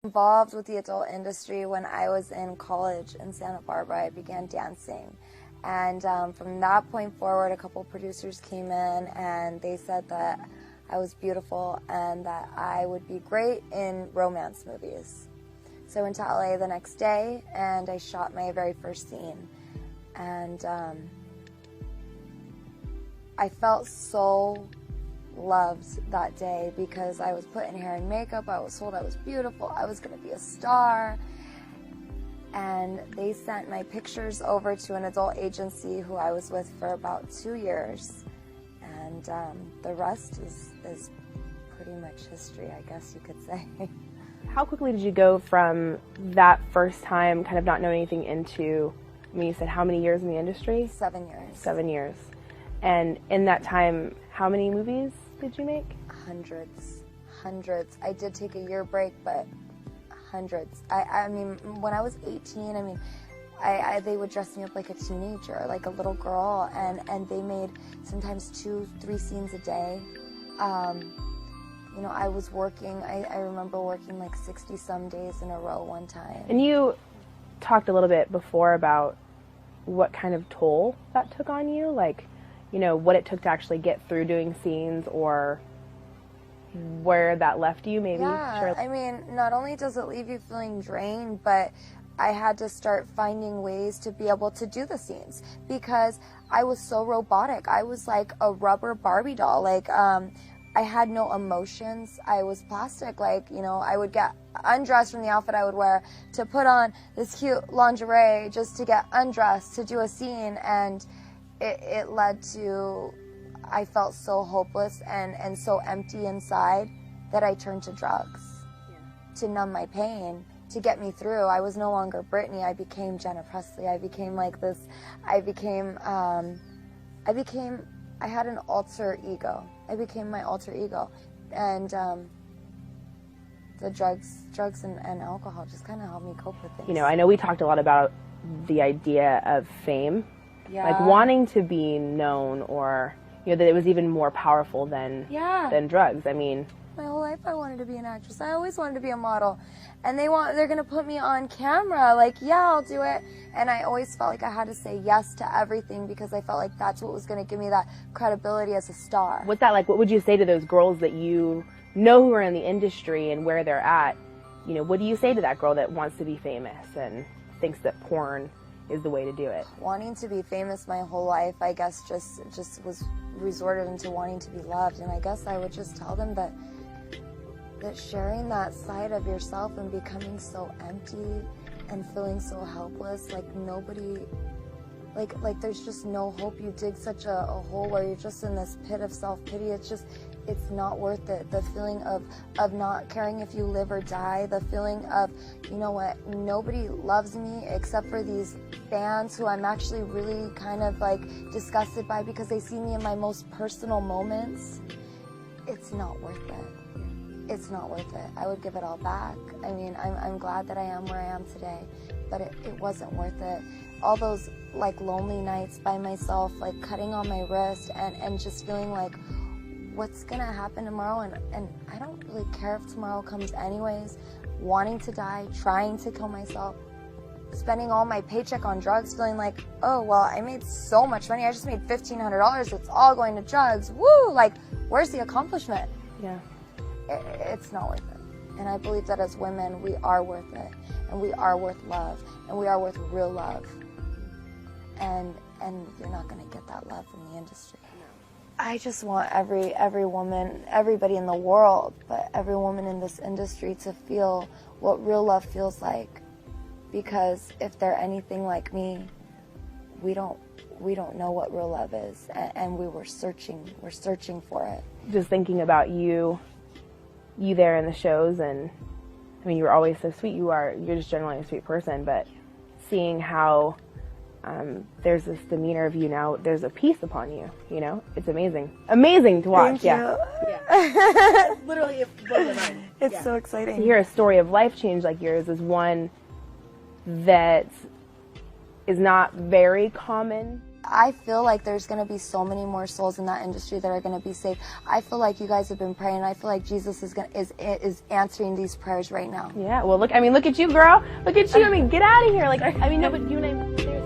Involved with the adult industry when I was in college in Santa Barbara. I began dancing, and from that point forward, a couple producers came in and they said that I was beautiful and that I would be great in romance movies. So I went to LA the next day and I shot my very first scene, and I felt so loved that day because I was put in hair and makeup, I was told I was beautiful, I was going to be a star, and they sent my pictures over to an adult agency who I was with for about 2 years, and the rest is pretty much history, I guess you could say. How quickly did you go from that first time kind of not knowing anything into, I mean, you said how many years in the industry? 7 years. 7 years. And in that time, how many movies did you make? Hundreds. I did take a year break, but hundreds. I mean, when I was 18, I mean, they would dress me up like a teenager, like a little girl, and they made sometimes 2-3 scenes a day. You know, I was working, I remember working like 60-some days in a row one time. And you talked a little bit before about what kind of toll that took on you, like, you know, what it took to actually get through doing scenes, or where that left you, maybe? Yeah, sure. I mean, not only does it leave you feeling drained, but I had to start finding ways to be able to do the scenes because I was so robotic. I was like a rubber Barbie doll. Like, I had no emotions. I was plastic. Like, you know, I would get undressed from the outfit I would wear to put on this cute lingerie just to get undressed to do a scene, and it led to, I felt so hopeless and so empty inside that I turned to drugs to numb my pain, to get me through. I was no longer Britney. I became Jenna Presley. I became like this, I had an alter ego. I became my alter ego. And the drugs and alcohol just kind of helped me cope with things. You know, I know we talked a lot about the idea of fame. Yeah. Like wanting to be known, or, you know, that it was even more powerful than drugs. I mean, my whole life I wanted to be an actress. I always wanted to be a model. And they're going to put me on camera. Like, yeah, I'll do it. And I always felt like I had to say yes to everything because I felt like that's what was going to give me that credibility as a star. What's that like? What would you say to those girls that you know who are in the industry and where they're at? You know, what do you say to that girl that wants to be famous and thinks that porn is the way to do it? Wanting to be famous my whole life, I guess, just was resorted into wanting to be loved. And I guess I would just tell them that sharing that side of yourself and becoming so empty and feeling so helpless, like nobody, like there's just no hope. You dig such a hole where you're just in this pit of self-pity. It's not worth it. The feeling of not caring if you live or die, the feeling of, you know what, nobody loves me except for these fans who I'm actually really kind of like disgusted by because they see me in my most personal moments. It's not worth it. It's not worth it. I would give it all back. I mean, I'm glad that I am where I am today, but it wasn't worth it. All those like lonely nights by myself, like cutting on my wrist and just feeling like, what's gonna happen tomorrow? And I don't really care if tomorrow comes anyways. Wanting to die, trying to kill myself, spending all my paycheck on drugs, feeling like, oh, well, I made so much money. I just made $1,500. It's all going to drugs. Woo! Like, where's the accomplishment? Yeah. It's not worth it. And I believe that as women, we are worth it. And we are worth love. And we are worth real love. And you're not going to get that love from the industry. I just want every woman, everybody in the world, but every woman in this industry to feel what real love feels like. Because if they're anything like me, we don't know what real love is, and we're searching for it. Just thinking about you there in the shows, and I mean, you were always so sweet. You're just generally a sweet person, but seeing how there's this demeanor of you now, there's a peace upon you, you know? It's amazing to watch. Thank you. Yeah. Literally, it blows my mind. It's so exciting. To hear a story of life change like yours is one that is not very common I feel like there's going to be so many more souls in that industry that are going to be saved. I feel like you guys have been praying. I feel like Jesus is answering these prayers right now. Yeah, well, look at you, girl. Look at you. I mean, get out of here. Like, I mean, no, but you and I...